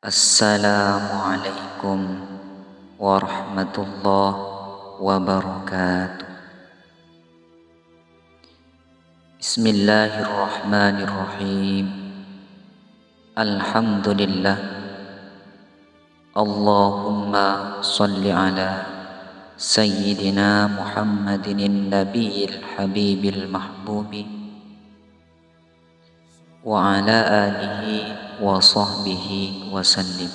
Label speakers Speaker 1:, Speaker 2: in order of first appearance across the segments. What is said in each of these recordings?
Speaker 1: Assalamualaikum warahmatullahi wabarakatuh. Bismillahirrahmanirrahim. Alhamdulillah. Allahumma salli ala Sayyidina Muhammadin nabiyil habibil mahbubi wa ala alihi wa sahbihi wa sallim.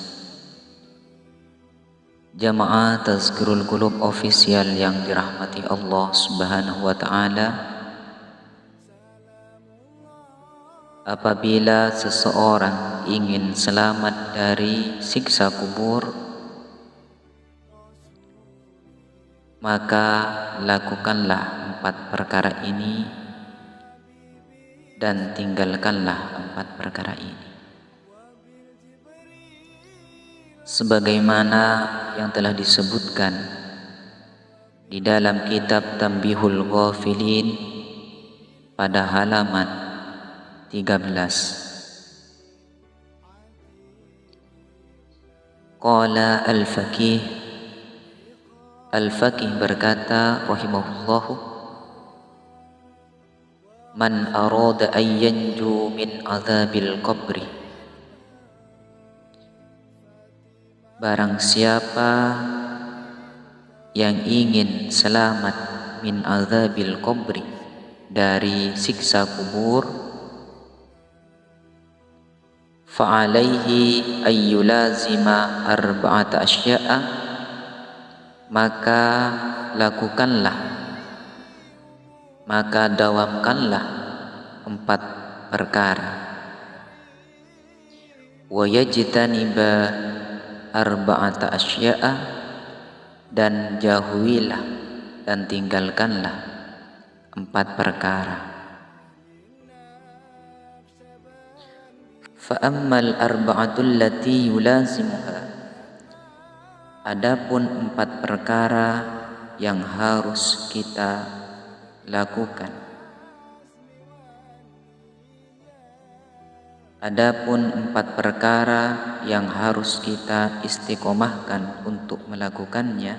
Speaker 1: Jamaah Tazkirul Qulub official yang dirahmati Allah Subhanahu wa taala, apabila seseorang ingin selamat dari siksa kubur, maka lakukanlah 4 perkara ini dan tinggalkanlah 4 perkara ini. Sebagaimana yang telah disebutkan di dalam kitab Tanbihul Ghafilin pada halaman 13. Qala Al-Faqih berkata rahimahullahu, man arada an yanju min azabil qabri, barang siapa yang ingin selamat min azabil qabri, dari siksa kubur, fa'alaihi ayyulazima arba'ata asya'a, maka dawamkanlah 4 perkara. Wa yajtaniba arba'ata asya'a, dan jauhilah dan tinggalkanlah 4 perkara. Fa ammal arba'atul lati yulazimuha, adapun 4 perkara yang harus kita lakukan, adapun 4 perkara yang harus kita istiqomahkan untuk melakukannya,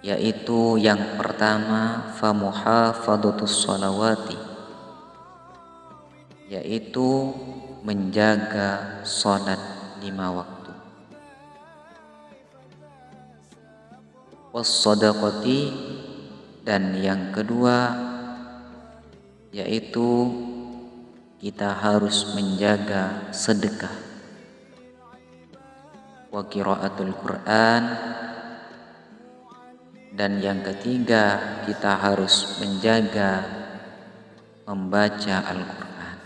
Speaker 1: yaitu yang pertama famuhafadhatus sholawati, yaitu menjaga sholat 5 waktu, was-shadaqati, dan yang kedua yaitu kita harus menjaga sedekah, wa qiraatul Quran, dan yang ketiga kita harus menjaga membaca Al-Quran.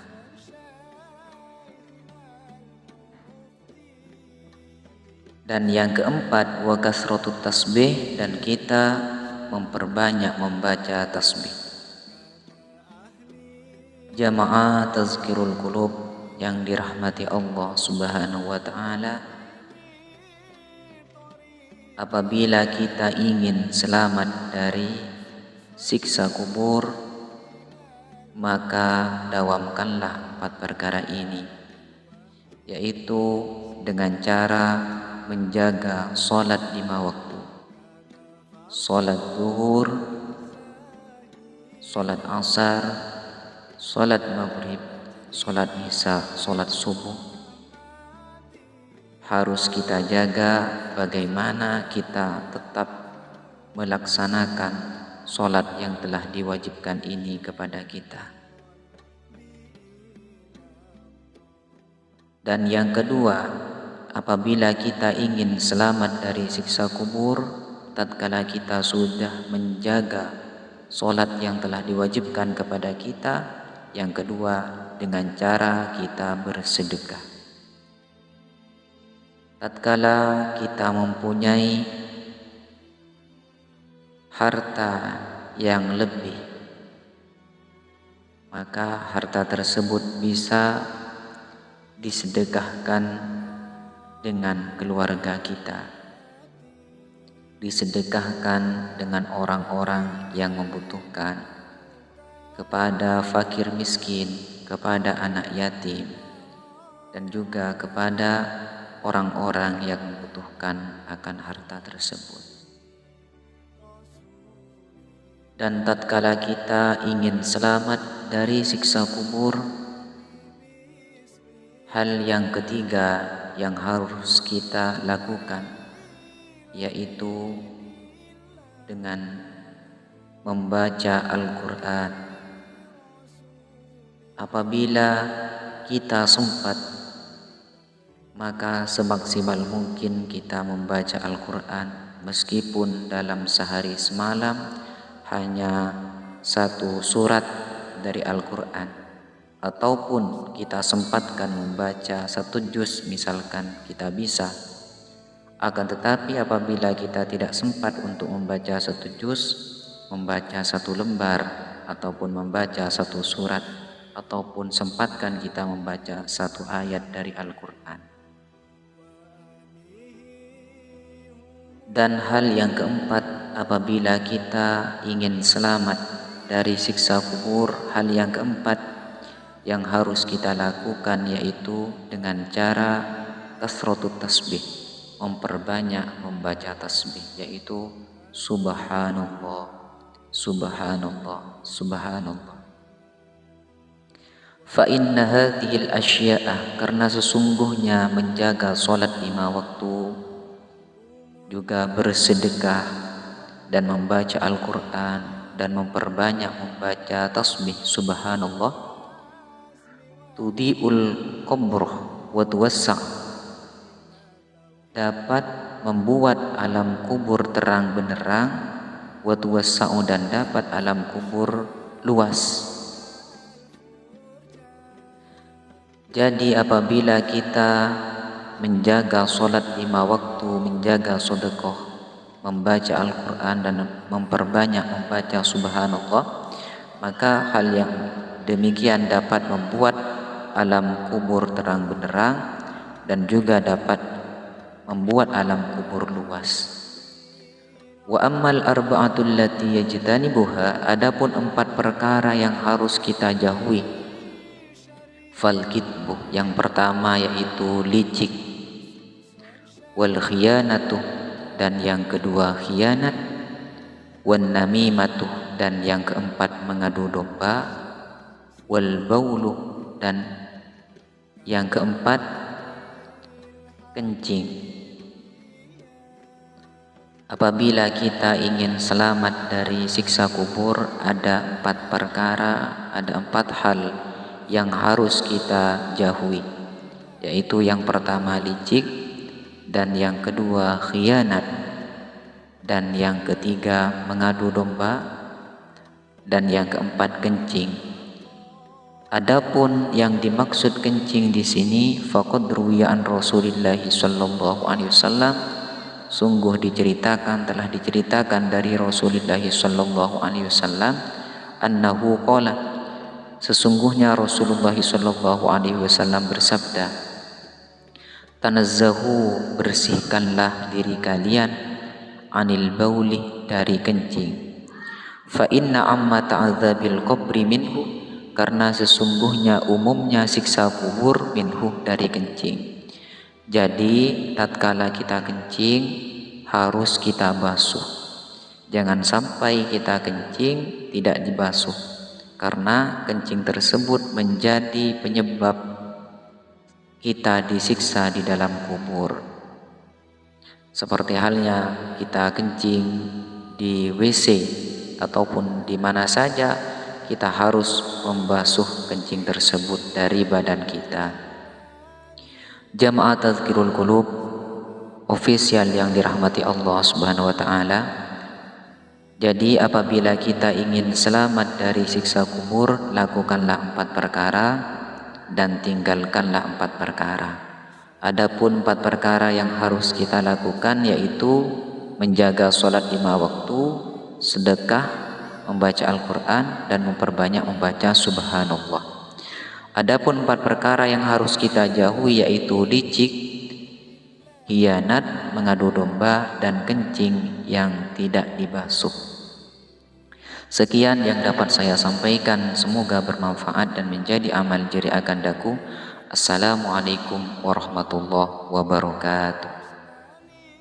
Speaker 1: Dan yang keempat, wa kasratut tasbih, dan kita memperbanyak membaca tasbih. Jamaah Tazkirul Qulub yang dirahmati Allah Subhanahu wa taala, apabila kita ingin selamat dari siksa kubur, maka dawamkanlah 4 perkara ini, yaitu dengan cara menjaga sholat 5 waktu, sholat zuhur, sholat asar, sholat maghrib, sholat isya, sholat subuh. Harus kita jaga bagaimana kita tetap melaksanakan sholat yang telah diwajibkan ini kepada kita. Dan yang kedua, apabila kita ingin selamat dari siksa kubur, tatkala kita sudah menjaga sholat yang telah diwajibkan kepada kita, yang kedua dengan cara kita bersedekah. Tatkala kita mempunyai harta yang lebih, maka harta tersebut bisa disedekahkan dengan keluarga kita, disedekahkan dengan orang-orang yang membutuhkan, kepada fakir miskin, kepada anak yatim, dan juga kepada orang-orang yang membutuhkan akan harta tersebut. Dan tatkala kita ingin selamat dari siksa kubur, hal yang ketiga yang harus kita lakukan yaitu dengan membaca Al-Quran. Apabila kita sempat, maka semaksimal mungkin kita membaca Al-Quran, meskipun dalam sehari semalam hanya satu surat dari Al-Quran, ataupun kita sempatkan membaca satu juz, misalkan kita bisa. Akan tetapi apabila kita tidak sempat untuk membaca satu juz, membaca satu lembar, ataupun membaca satu surat, ataupun sempatkan kita membaca satu ayat dari Al-Quran. Dan hal yang keempat, apabila kita ingin selamat dari siksa kubur, hal yang keempat yang harus kita lakukan yaitu dengan cara kasratut tasbih, memperbanyak membaca tasbih, yaitu subhanallah, subhanallah, subhanallah. Fa inna hadhil asya'ah, karena sesungguhnya menjaga salat 5 waktu, juga bersedekah dan membaca Al-Quran dan memperbanyak membaca tasbih subhanallah, tudiul qabr wa tuwassa', dapat membuat alam kubur terang benderang, wa tuwassa'u, dan dapat alam kubur luas. Jadi apabila kita menjaga sholat 5 waktu, menjaga sedekah, membaca Al-Quran dan memperbanyak membaca subhanallah, maka hal yang demikian dapat membuat alam kubur terang benderang dan juga dapat membuat alam kubur luas. Wa ammal arba'atul lati yajtanibuha, adapun 4 perkara yang harus kita jauhi. Fal kitbu, yang pertama yaitu licik, wal khiyanatu, dan yang kedua khianat, wan namimatu, dan yang keempat mengadu domba, wal baulu, dan yang keempat kencing. Apabila kita ingin selamat dari siksa kubur, ada 4 perkara, ada 4 hal yang harus kita jauhi, yaitu yang pertama licik, dan yang kedua khianat, dan yang ketiga mengadu domba, dan yang keempat kencing. Adapun yang dimaksud kencing di sini, faqad ruwiya an Rasulillah sallallahu alaihi wasallam, sungguh telah diceritakan dari Rasulullah sallallahu alaihi wasallam, annahu qala, sesungguhnya Rasulullah sallallahu alaihi wasallam bersabda, tanazzahu, bersihkanlah diri kalian, anil bauli, dari kencing. Fa inna amma ta'adzabil qabri minhu, karena sesungguhnya umumnya siksa kubur minhu, dari kencing. Jadi tatkala kita kencing harus kita basuh. Jangan sampai kita kencing tidak dibasuh, karena kencing tersebut menjadi penyebab kita disiksa di dalam kubur. Seperti halnya kita kencing di WC ataupun di mana saja, kita harus membasuh kencing tersebut dari badan kita. Jamaah Tazkirul Qulub official yang dirahmati Allah Subhanahu wa taala. Jadi apabila kita ingin selamat dari siksa kubur, lakukanlah 4 perkara dan tinggalkanlah 4 perkara. Adapun 4 perkara yang harus kita lakukan yaitu menjaga sholat 5 waktu, sedekah, membaca Al-Quran, dan memperbanyak membaca subhanallah. Adapun 4 perkara yang harus kita jauhi yaitu licik, khianat, mengadu domba, dan kencing yang tidak dibasuh. Sekian yang dapat saya sampaikan, semoga bermanfaat dan menjadi amal jari akan daku. Assalamualaikum warahmatullahi wabarakatuh.